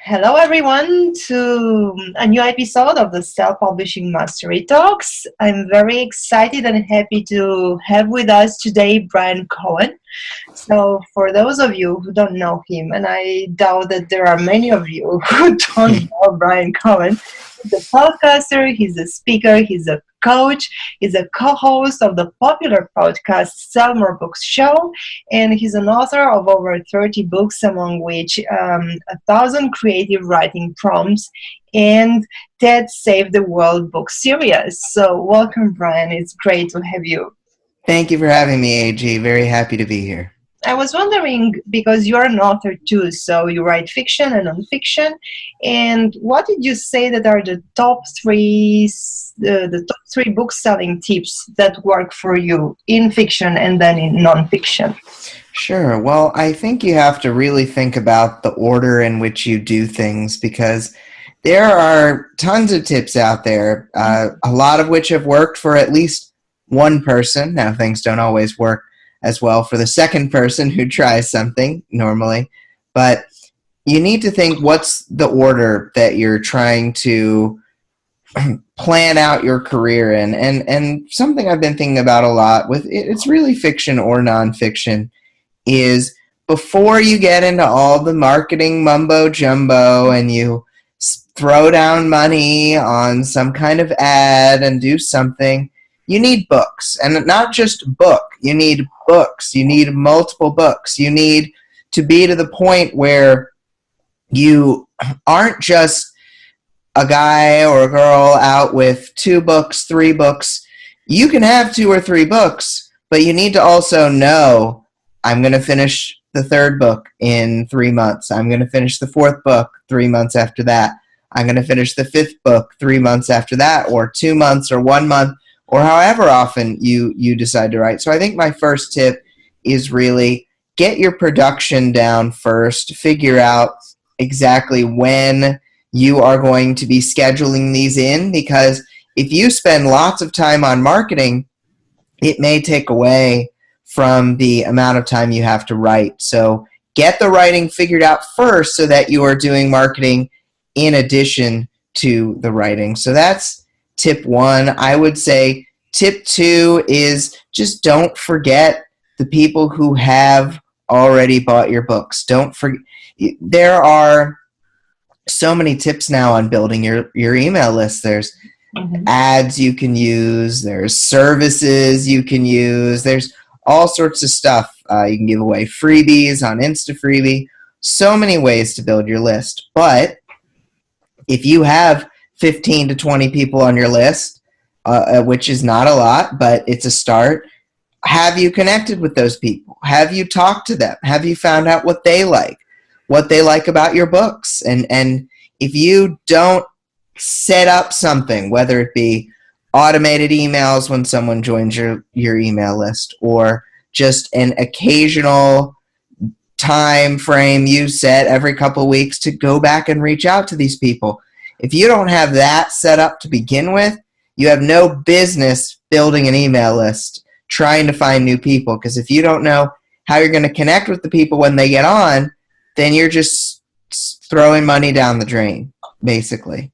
Hello, everyone, to a new episode of the Self-Publishing Mastery Talks. I'm very excited and happy to have with us today Bryan Cohen. So, for those of you who don't know him, and I doubt that there are many of you who don't know Bryan Cohen, he's a podcaster, he's a speaker, he's a coach, he's a co-host of the popular podcast Sell More Books Show, and he's an author of over 30 books, among which 1,000 creative writing prompts and TED Save the World book series. So welcome, Bryan. It's great to have you. Thank you for having me, AG. Very happy to be here. I was wondering, because you're an author too, so you write fiction and nonfiction, and what did you say that are the top three book-selling tips that work for you in fiction and then in nonfiction? Sure. Well, I think you have to really think about the order in which you do things, because there are tons of tips out there, a lot of which have worked for at least one person. Now, things don't always work as well for the second person who tries something normally, but you need to think, what's the order that you're trying to plan out your career in. And something I've been thinking about a lot with it's really fiction or nonfiction is, before you get into all the marketing mumbo jumbo and you throw down money on some kind of ad and do something, you need books. And not just book. You need books. You need multiple books. You need to be to the point where you aren't just a guy or a girl out with 2 books, 3 books. You can have 2 or 3 books, but you need to also know, I'm going to finish the 3rd book in 3 months. I'm going to finish the 4th book 3 months after that. I'm going to finish the 5th book 3 months after that, or 2 months, or 1 month, or however often you decide to write. So I think my first tip is really get your production down first. Figure out exactly when you are going to be scheduling these in, because if you spend lots of time on marketing, it may take away from the amount of time you have to write. So get the writing figured out first so that you are doing marketing in addition to the writing. So that's tip 1. I would say tip 2 is just don't forget the people who have already bought your books. Don't forget. There are so many tips now on building your email list. There's ads you can use. There's services you can use. There's all sorts of stuff. You can give away freebies on InstaFreebie. So many ways to build your list. But if you have 15 to 20 people on your list, which is not a lot, but it's a start, have you connected with those people? Have you talked to them? Have you found out what they like about your books? And if you don't set up something, whether it be automated emails when someone joins your email list, or just an occasional time frame you set every couple of weeks to go back and reach out to these people. If you don't have that set up to begin with, you have no business building an email list, trying to find new people, because if you don't know how you're going to connect with the people when they get on, then you're just throwing money down the drain, basically.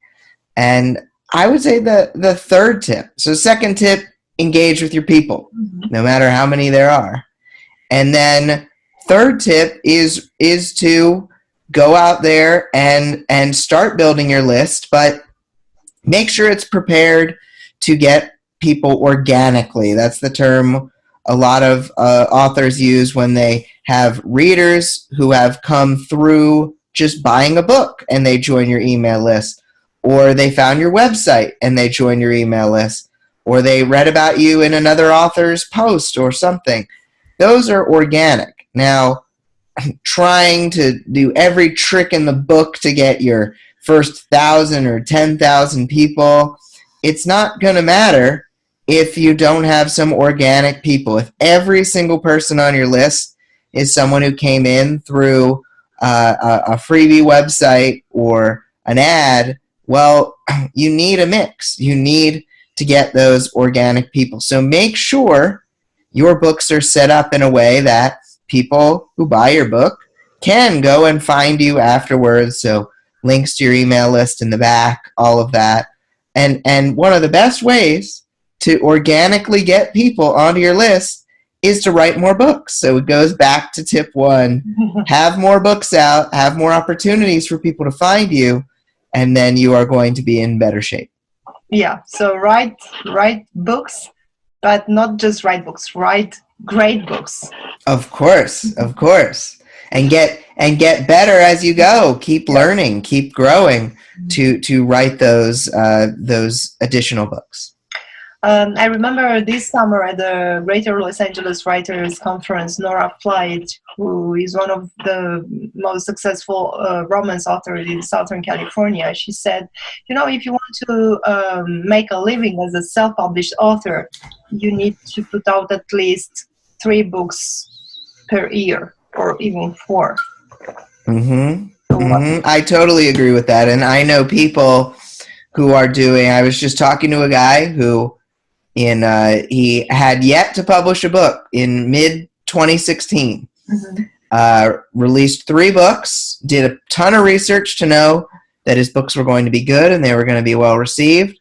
And I would say the 3rd tip. So 2nd tip, engage with your people, no matter how many there are. And then 3rd tip is to go out there and start building your list, but make sure it's prepared to get people organically. That's the term a lot of authors use when they have readers who have come through just buying a book and they join your email list, or they found your website and they join your email list, or they read about you in another author's post or something. Those are organic. Now, trying to do every trick in the book to get your first 1,000 or 10,000 people, it's not going to matter if you don't have some organic people. If every single person on your list is someone who came in through a freebie website or an ad, well, you need a mix. You need to get those organic people. So make sure your books are set up in a way that people who buy your book can go and find you afterwards. So links to your email list in the back, all of that. And one of the best ways to organically get people onto your list is to write more books. So it goes back to tip 1. Have more books out, have more opportunities for people to find you, and then you are going to be in better shape. Yeah, so write books, but not just write books, write great books. Of course. And get better as you go. Keep learning, keep growing to write those additional books. I remember this summer at the Greater Los Angeles Writers Conference, Nora Flight, who is one of the most successful romance authors in Southern California, she said, if you want to make a living as a self-published author, you need to put out at least 3 books per year, or even 4. I totally agree with that. And I know people who are doing, I was just talking to a guy who he had yet to publish a book in mid 2016. Released 3 books, did a ton of research to know that his books were going to be good and they were going to be well received.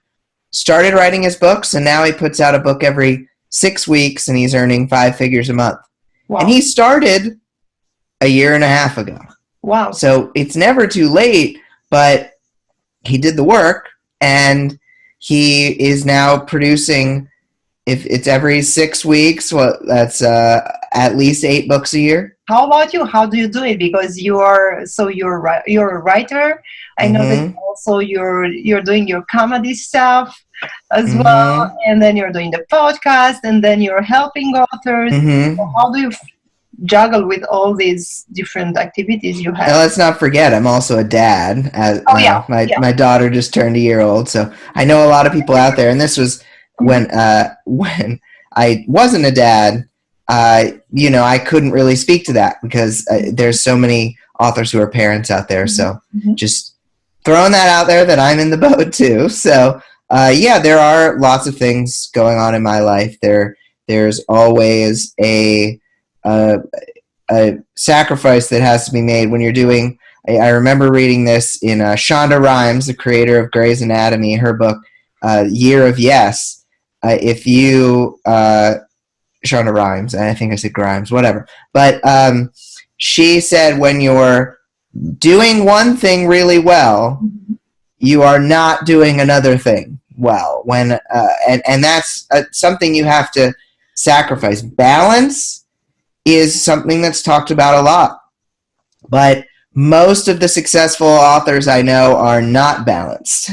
Started writing his books, and now he puts out a book every 6 weeks, and he's earning 5 figures a month. Wow. And he started a year and a half ago. Wow. So it's never too late, but he did the work, and he is now producing, if it's every 6 weeks, that's at least 8 books a year. How about you? How do you do it? Because you're a writer. I know that also you're doing your comedy stuff as well, and then you're doing the podcast, and then you're helping authors. So how do you juggle with all these different activities you have? Now, let's not forget, I'm also a dad. My daughter just turned a year old, so I know a lot of people out there. And this was when I wasn't a dad. I couldn't really speak to that because there's so many authors who are parents out there. So just throwing that out there that I'm in the boat too. So there are lots of things going on in my life. There's always a sacrifice that has to be made when you're doing. I remember reading this in Shonda Rhimes, the creator of Grey's Anatomy, her book Year of Yes. If you Shonda Rhimes, I think I said Grimes, whatever. But she said when you're doing one thing really well, you are not doing another thing well. And that's something you have to sacrifice. Balance is something that's talked about a lot, but most of the successful authors I know are not balanced.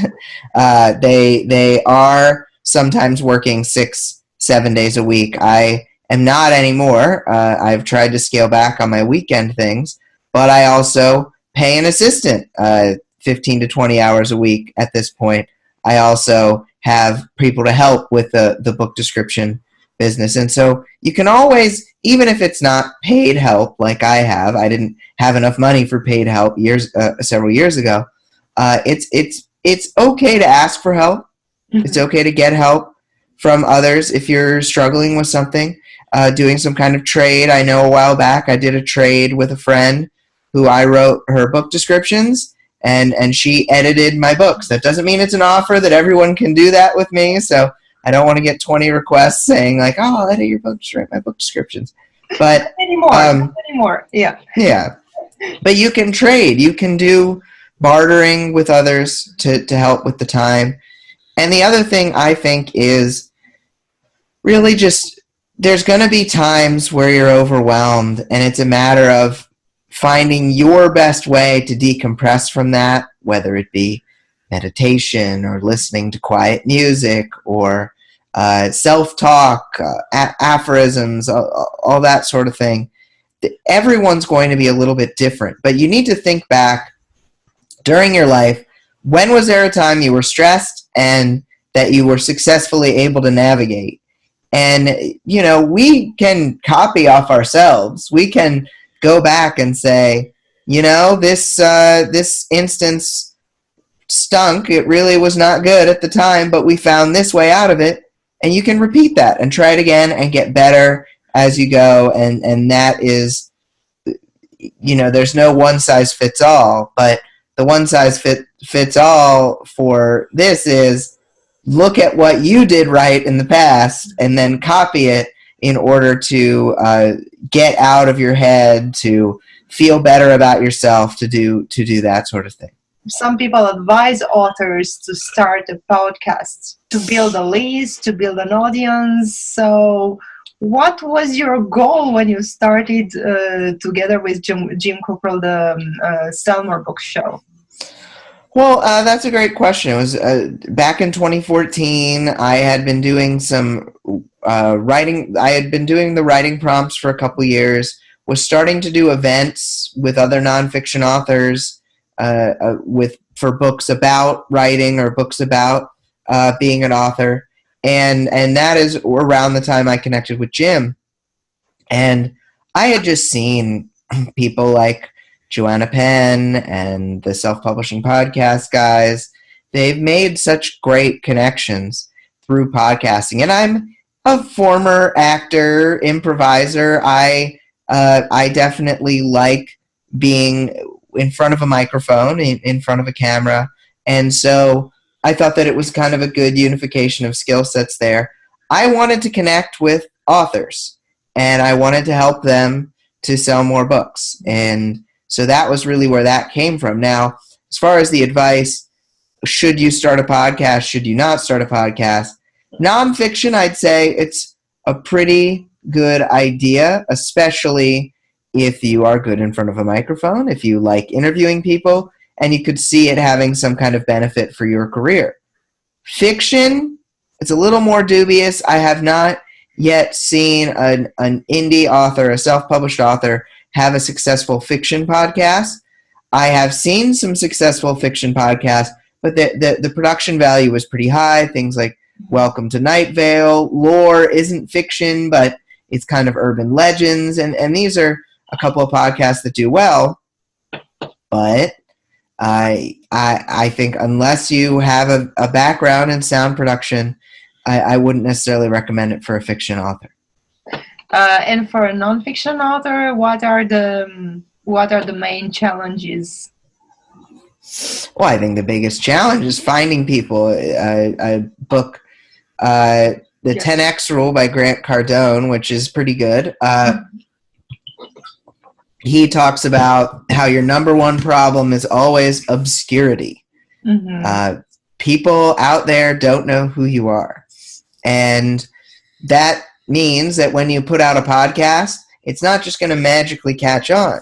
They are sometimes working 6-7 days a week. I am not anymore. I've tried to scale back on my weekend things, but I also pay an assistant 15 to 20 hours a week at this point. I also have people to help with the book description business. And so you can always, even if it's not paid help like I didn't have enough money for paid help several years ago. It's okay to ask for help. It's okay to get help from others if you're struggling with something, doing some kind of trade. I know a while back I did a trade with a friend who I wrote her book descriptions, and she edited my books. That doesn't mean it's an offer that everyone can do that with me, so I don't want to get 20 requests saying like, "Oh, I'll edit your book, write my book descriptions." But anymore. Yeah. But you can trade. You can do bartering with others to help with the time. And the other thing I think is really just there's going to be times where you're overwhelmed, and it's a matter of finding your best way to decompress from that, whether it be meditation or listening to quiet music or self-talk, aphorisms, all that sort of thing. Everyone's going to be a little bit different, but you need to think back during your life. When was there a time you were stressed and that you were successfully able to navigate? And, we can copy off ourselves. We can go back and say, this instance stunk. It really was not good at the time, but we found this way out of it. And you can repeat that and try it again and get better as you go. And that is, there's no one size fits all, but the one size fits all for this is look at what you did right in the past and then copy it in order to get out of your head, to feel better about yourself, to do that sort of thing. Some people advise authors to start a podcast, to build a list, to build an audience. So what was your goal when you started together with Jim Kukral, the Sell More Books show? Well, that's a great question. It was back in 2014. I had been doing some writing. I had been doing the writing prompts for a couple years, was starting to do events with other nonfiction authors for books about writing or books about being an author. And that is around the time I connected with Jim. And I had just seen people like Joanna Penn and the self-publishing podcast guys. They've made such great connections through podcasting. And I'm a former actor, improviser. I definitely like being in front of a microphone, in front of a camera. And so I thought that it was kind of a good unification of skill sets there. I wanted to connect with authors, and I wanted to help them to sell more books. And so that was really where that came from. Now, as far as the advice, should you start a podcast? Should you not start a podcast? Nonfiction, I'd say it's a pretty good idea, especially if you are good in front of a microphone, if you like interviewing people, and you could see it having some kind of benefit for your career. Fiction, it's a little more dubious. I have not yet seen an indie author, a self-published author, have a successful fiction podcast. I have seen some successful fiction podcasts, but the production value was pretty high. Things like Welcome to Night Vale, Lore isn't fiction, but it's kind of urban legends, and these are a couple of podcasts that do well. But I think unless you have a background in sound production, I wouldn't necessarily recommend it for a fiction author. And for a nonfiction author, what are the main challenges? Well, I think the biggest challenge is finding people. A book, The 10X Rule by Grant Cardone, which is pretty good. He talks about how your number one problem is always obscurity. Mm-hmm. People out there don't know who you are. And that means that when you put out a podcast, it's not just going to magically catch on.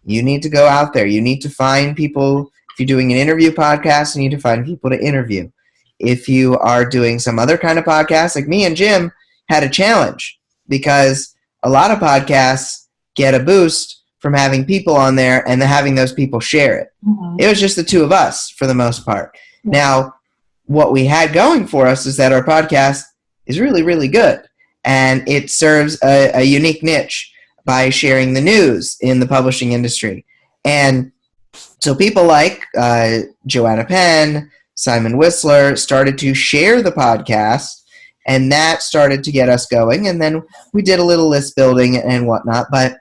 You need to go out there. You need to find people. If you're doing an interview podcast, you need to find people to interview. If you are doing some other kind of podcast, like me and Jim had a challenge because a lot of podcasts get a boost from having people on there and then having those people share it. Mm-hmm. It was just the two of us for the most part. Mm-hmm. Now, what we had going for us is that our podcast is really, really good. And it serves a unique niche by sharing the news in the publishing industry. And so people like Joanna Penn, Simon Whistler started to share the podcast, and that started to get us going. And then we did a little list building and whatnot. But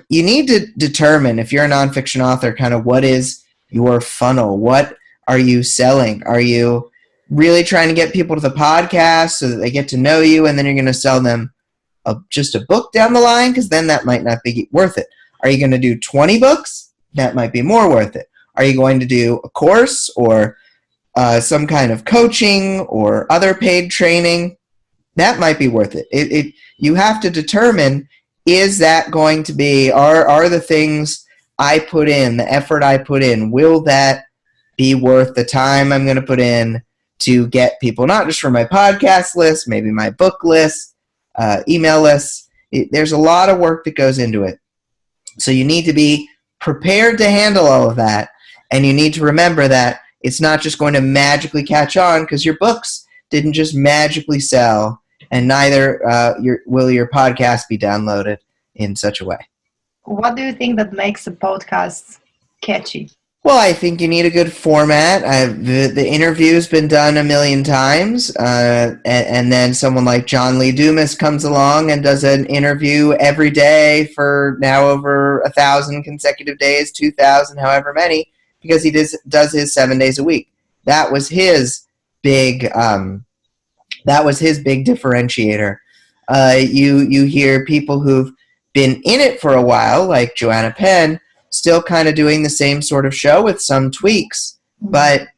you need to determine, if you're a nonfiction author, kind of what is your funnel? What are you selling? Are you really trying to get people to the podcast so that they get to know you, and then you're going to sell them just a book down the line? Because then that might not be worth it. Are you going to do 20 books? That might be more worth it. Are you going to do a course or some kind of coaching or other paid training? That might be worth it. You have to determine, is that going to be, are the things I put in, the effort I put in, will that be worth the time I'm going to put in to get people, not just for my podcast list, maybe my book list, email lists. There's a lot of work that goes into it. So you need to be prepared to handle all of that. And you need to remember that it's not just going to magically catch on, because your books didn't just magically sell, and neither will your podcast be downloaded in such a way. What do you think that makes a podcast catchy? Well, I think you need a good format. The interview's been done a million times, and then someone like John Lee Dumas comes along and does an interview every day for now over 1,000 consecutive days, 2,000, however many, because he does his 7 days a week. That was his big. That was his big differentiator. You hear people who've been in it for a while, like Joanna Penn, still kind of doing the same sort of show with some tweaks. But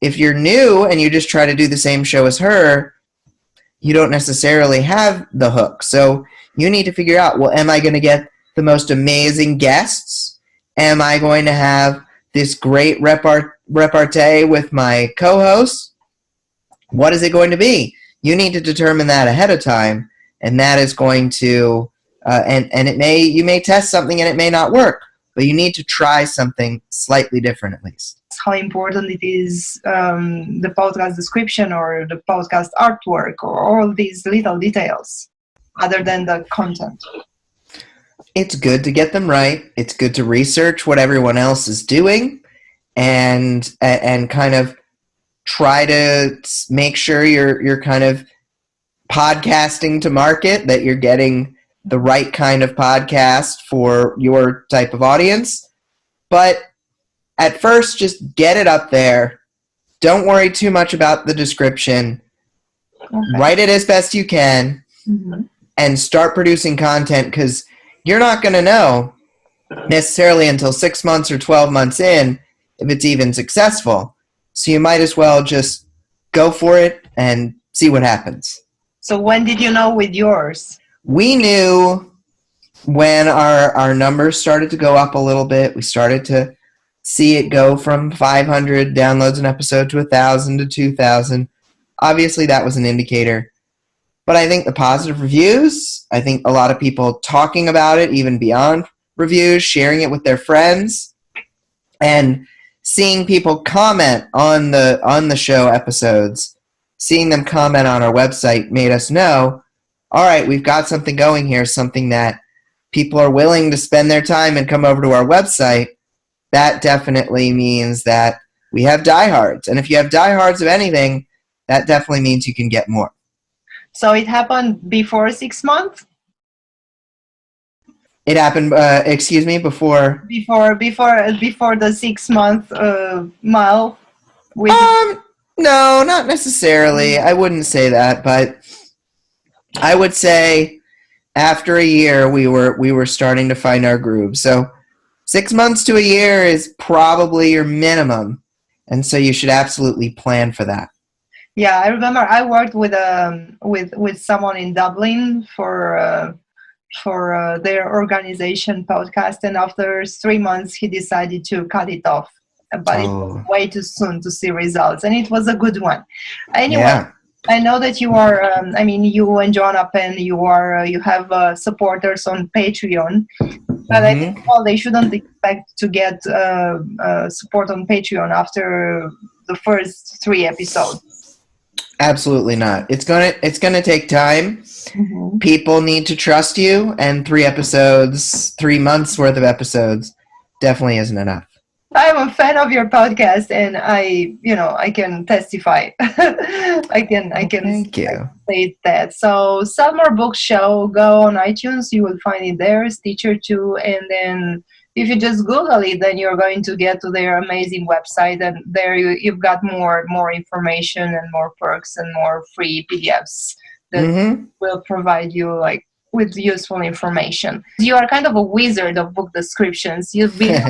if you're new and you just try to do the same show as her, you don't necessarily have the hook. So you need to figure out, well, am I going to get the most amazing guests? Am I going to have this great repartee with my co-hosts? What is it going to be? You need to determine that ahead of time, and that is going to you may test something and it may not work. But you need to try something slightly different at least. How important it is, the podcast description or the podcast artwork or all these little details other than the content. It's good to get them right. It's good to research what everyone else is doing and kind of try to make sure you're kind of podcasting to market, that you're getting the right kind of podcast for your type of audience. But at first, just get it up there. Don't worry too much about the description. Okay. Write it as best you can, and start producing content, because you're not going to know necessarily until 6 months or 12 months in if it's even successful. So you might as well just go for it and see what happens. So when did you know with yours? We knew when our numbers started to go up a little bit. We started to see it go from 500 downloads an episode to 1,000 to 2,000. Obviously, that was an indicator. But I think the positive reviews, I think a lot of people talking about it, even beyond reviews, sharing it with their friends, and seeing people comment on the show episodes, seeing them comment on our website made us know, all right, we've got something going here, something that people are willing to spend their time and come over to our website. That definitely means that we have diehards. And if you have diehards of anything, that definitely means you can get more. So it happened before 6 months? It happened, before... Before the 6 month mile? No, not necessarily. I wouldn't say that, but I would say after a year we were starting to find our groove. So 6 months to a year is probably your minimum, and so you should absolutely plan for that. Yeah, I remember I worked with someone in Dublin for their organization podcast, and after 3 months he decided to cut it off. But it was way too soon to see results, and it was a good one. Anyway. Yeah. I know that you are. You and Joanna Penn, you have supporters on Patreon, but I think they shouldn't expect to get support on Patreon after the first 3 episodes. Absolutely not. It's gonna take time. People need to trust you, and 3 months worth of episodes definitely isn't enough. I'm a fan of your podcast, and I can testify. I can Thank you. Say that. So, Sell More Books Show, go on iTunes. You will find it there, Stitcher too, and then if you just Google it, then you're going to get to their amazing website, and there you've got more information and more perks and more free PDFs that will provide you with useful information. You are kind of a wizard of book descriptions. You've been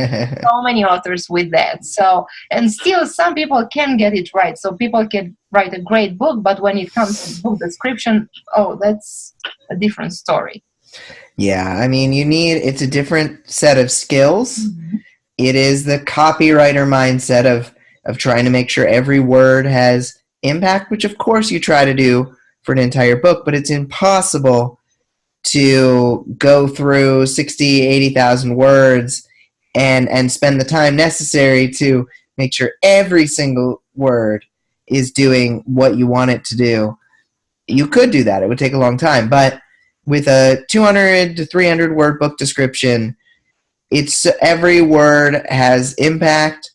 so many authors with that. So, and still some people can get it right. So people can write a great book, but when it comes to book description, that's a different story. Yeah, it's a different set of skills. It is the copywriter mindset of trying to make sure every word has impact, which of course you try to do for an entire book, but it's impossible to go through 60, 80,000 words and spend the time necessary to make sure every single word is doing what you want it to do. You could do that. It would take a long time. But with a 200 to 300 word book description, it's every word has impact.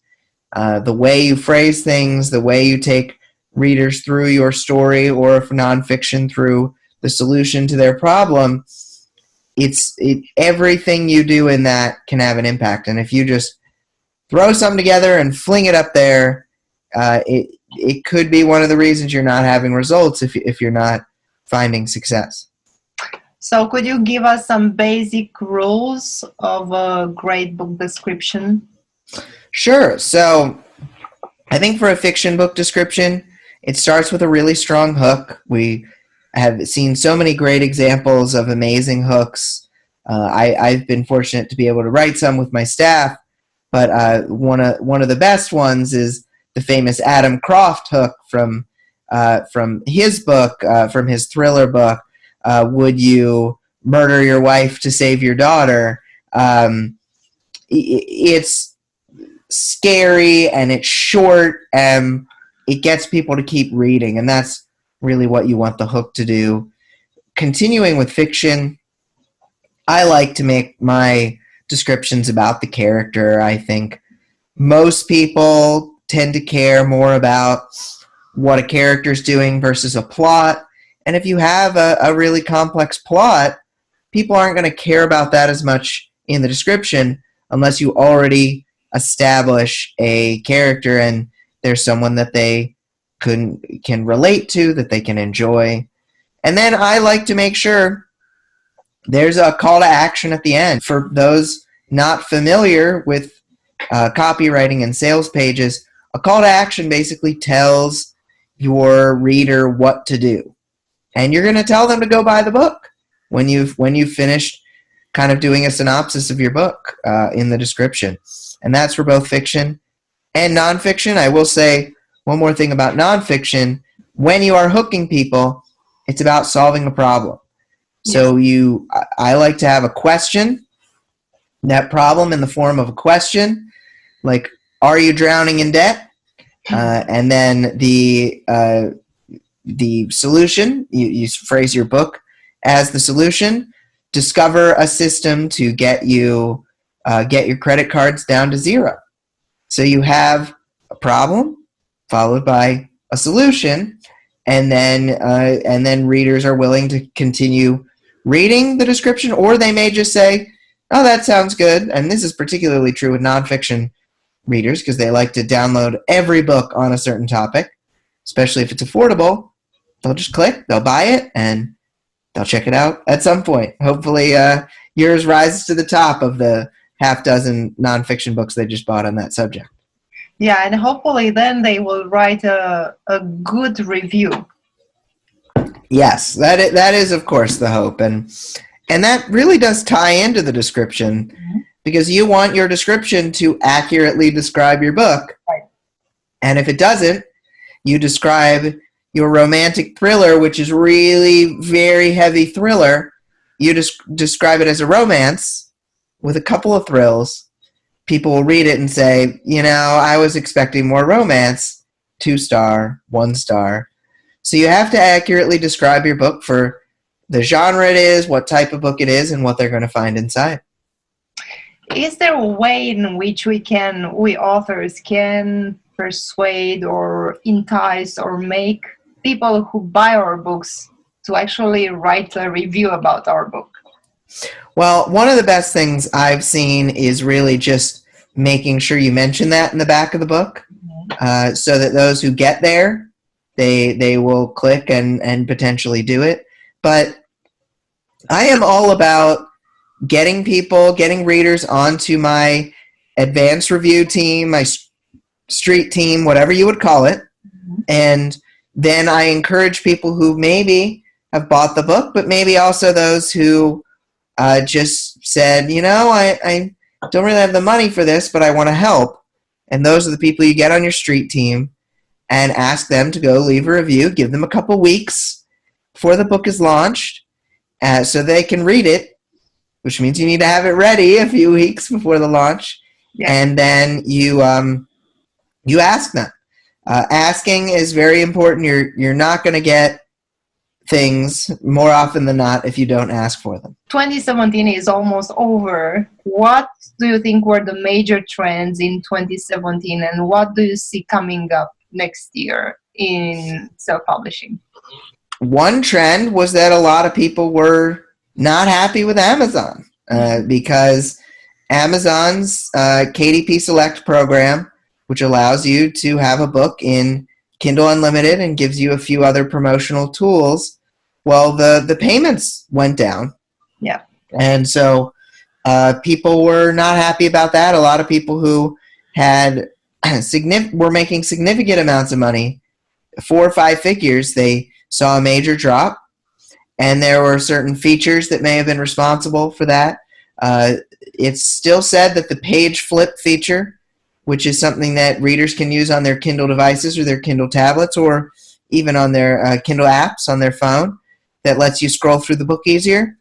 the way you phrase things, the way you take readers through your story, or if nonfiction through the solution to their problem, everything you do in that can have an impact. And if you just throw something together and fling it up there, it could be one of the reasons you're not having results if you're not finding success. So could you give us some basic rules of a great book description? Sure. So I think for a fiction book description, it starts with a really strong hook. We have seen so many great examples of amazing hooks. I've been fortunate to be able to write some with my staff, but one of the best ones is the famous Adam Croft hook from his book, from his thriller book, Would You Murder Your Wife to Save Your Daughter? It's scary and it's short and it gets people to keep reading, and that's really what you want the hook to do. Continuing with fiction, I like to make my descriptions about the character. I think most people tend to care more about what a character's doing versus a plot. And if you have a really complex plot, people aren't going to care about that as much in the description unless you already establish a character and there's someone that they can relate to, that they can enjoy. And then I like to make sure there's a call to action at the end. For those not familiar with copywriting and sales pages, a call to action basically tells your reader what to do. And you're going to tell them to go buy the book when you've finished kind of doing a synopsis of your book in the description. And that's for both fiction and nonfiction. I will say one more thing about nonfiction. When you are hooking people, it's about solving a problem. So I like to have a question, that problem in the form of a question, like, are you drowning in debt? And then the solution, you phrase your book as the solution. Discover a system to get your credit cards down to zero. So you have a problem followed by a solution, and then readers are willing to continue reading the description, or they may just say, oh, that sounds good. And this is particularly true with nonfiction readers because they like to download every book on a certain topic, especially if it's affordable. They'll just click, they'll buy it, and they'll check it out at some point. Hopefully yours rises to the top of the half dozen nonfiction books they just bought on that subject. Yeah, and hopefully then they will write a good review. Yes, that is of course the hope, and that really does tie into the description, because you want your description to accurately describe your book. Right. And if it doesn't, you describe your romantic thriller, which is really very heavy thriller. You describe it as a romance with a couple of thrills. People will read it and say, I was expecting more romance. 2-star, 1-star. So you have to accurately describe your book for the genre it is, what type of book it is, and what they're going to find inside. Is there a way in which we authors can persuade or entice or make people who buy our books to actually write a review about our book? Well, one of the best things I've seen is really just making sure you mention that in the back of the book, so that those who get there, they will click and potentially do it. But I am all about getting readers onto my advanced review team, my street team, whatever you would call it. And then I encourage people who maybe have bought the book, but maybe also those who just said, I don't really have the money for this, but I want to help. And those are the people you get on your street team and ask them to go leave a review. Give them a couple weeks before the book is launched so they can read it, which means you need to have it ready a few weeks before the launch. Yeah. And then you ask them. Asking is very important. You're not going to get things more often than not if you don't ask for them. 2017 is almost over. What do you think were the major trends in 2017, and what do you see coming up next year in self-publishing? One trend was that a lot of people were not happy with Amazon because Amazon's KDP Select program, which allows you to have a book in Kindle Unlimited and gives you a few other promotional tools, well, the payments went down. Yeah. And so people were not happy about that. A lot of people who had were making significant amounts of money, 4 or 5 figures, they saw a major drop. And there were certain features that may have been responsible for that. It's still said that the page flip feature, which is something that readers can use on their Kindle devices or their Kindle tablets or even on their Kindle apps on their phone, that lets you scroll through the book easier.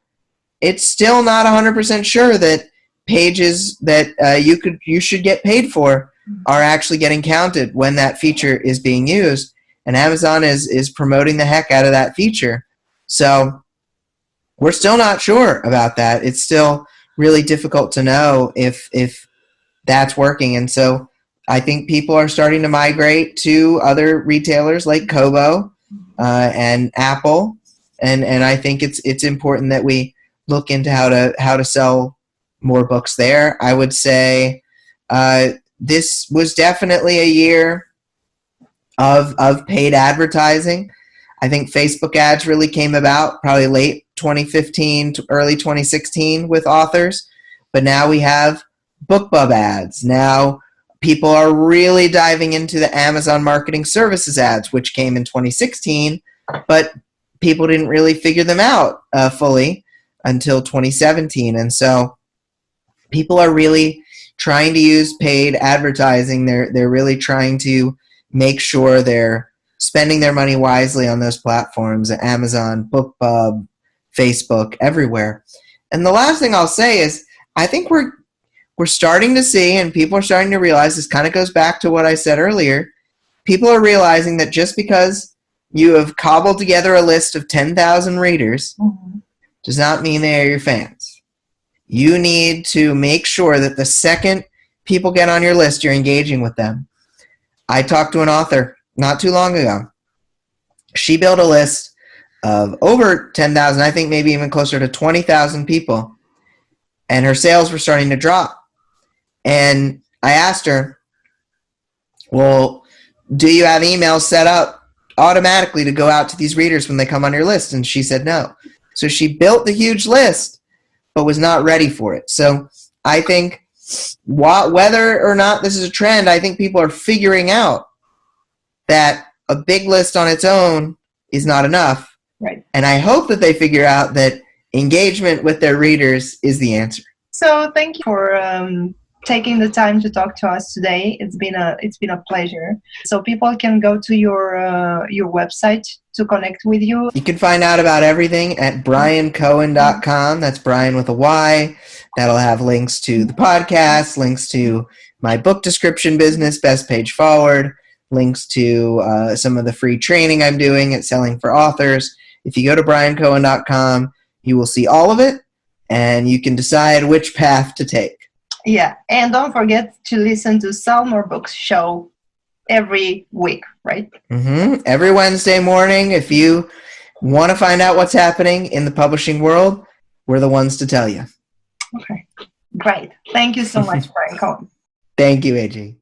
It's still not 100% sure that pages that you should get paid for are actually getting counted when that feature is being used. And Amazon is promoting the heck out of that feature. So we're still not sure about that. It's still really difficult to know if that's working. And so I think people are starting to migrate to other retailers like Kobo and Apple. And I think it's important that we look into how to sell more books there. I would say this was definitely a year of paid advertising. I think Facebook ads really came about probably late 2015 to early 2016 with authors. But now we have BookBub ads. Now people are really diving into the Amazon Marketing Services ads, which came in 2016, but people didn't really figure them out fully until 2017. And so people are really trying to use paid advertising. They're really trying to make sure they're spending their money wisely on those platforms, Amazon, BookBub, Facebook, everywhere. And the last thing I'll say is I think we're starting to see, and people are starting to realize, this kind of goes back to what I said earlier, people are realizing that just because you have cobbled together a list of 10,000 readers does not mean they are your fans. You need to make sure that the second people get on your list, you're engaging with them. I talked to an author not too long ago. She built a list of over 10,000, I think maybe even closer to 20,000 people, and her sales were starting to drop. And I asked her, well, do you have emails set up automatically to go out to these readers when they come on your list? And she said no. So she built the huge list, but was not ready for it. So I think whether or not this is a trend, I think people are figuring out that a big list on its own is not enough. Right. And I hope that they figure out that engagement with their readers is the answer. So thank you for taking the time to talk to us today. It's been a pleasure. So people can go to your website to connect with you. You can find out about everything at bryancohen.com. That's Bryan with a Y. That'll have links to the podcast, links to my book description business, Best Page Forward, links to some of the free training I'm doing at Selling for Authors. If you go to bryancohen.com, you will see all of it, and you can decide which path to take. Yeah, and don't forget to listen to Sell More Books show every week, right? Every Wednesday morning. If you want to find out what's happening in the publishing world, we're the ones to tell you. Okay, great. Thank you so much, Bryan Cohen. Thank you, AG.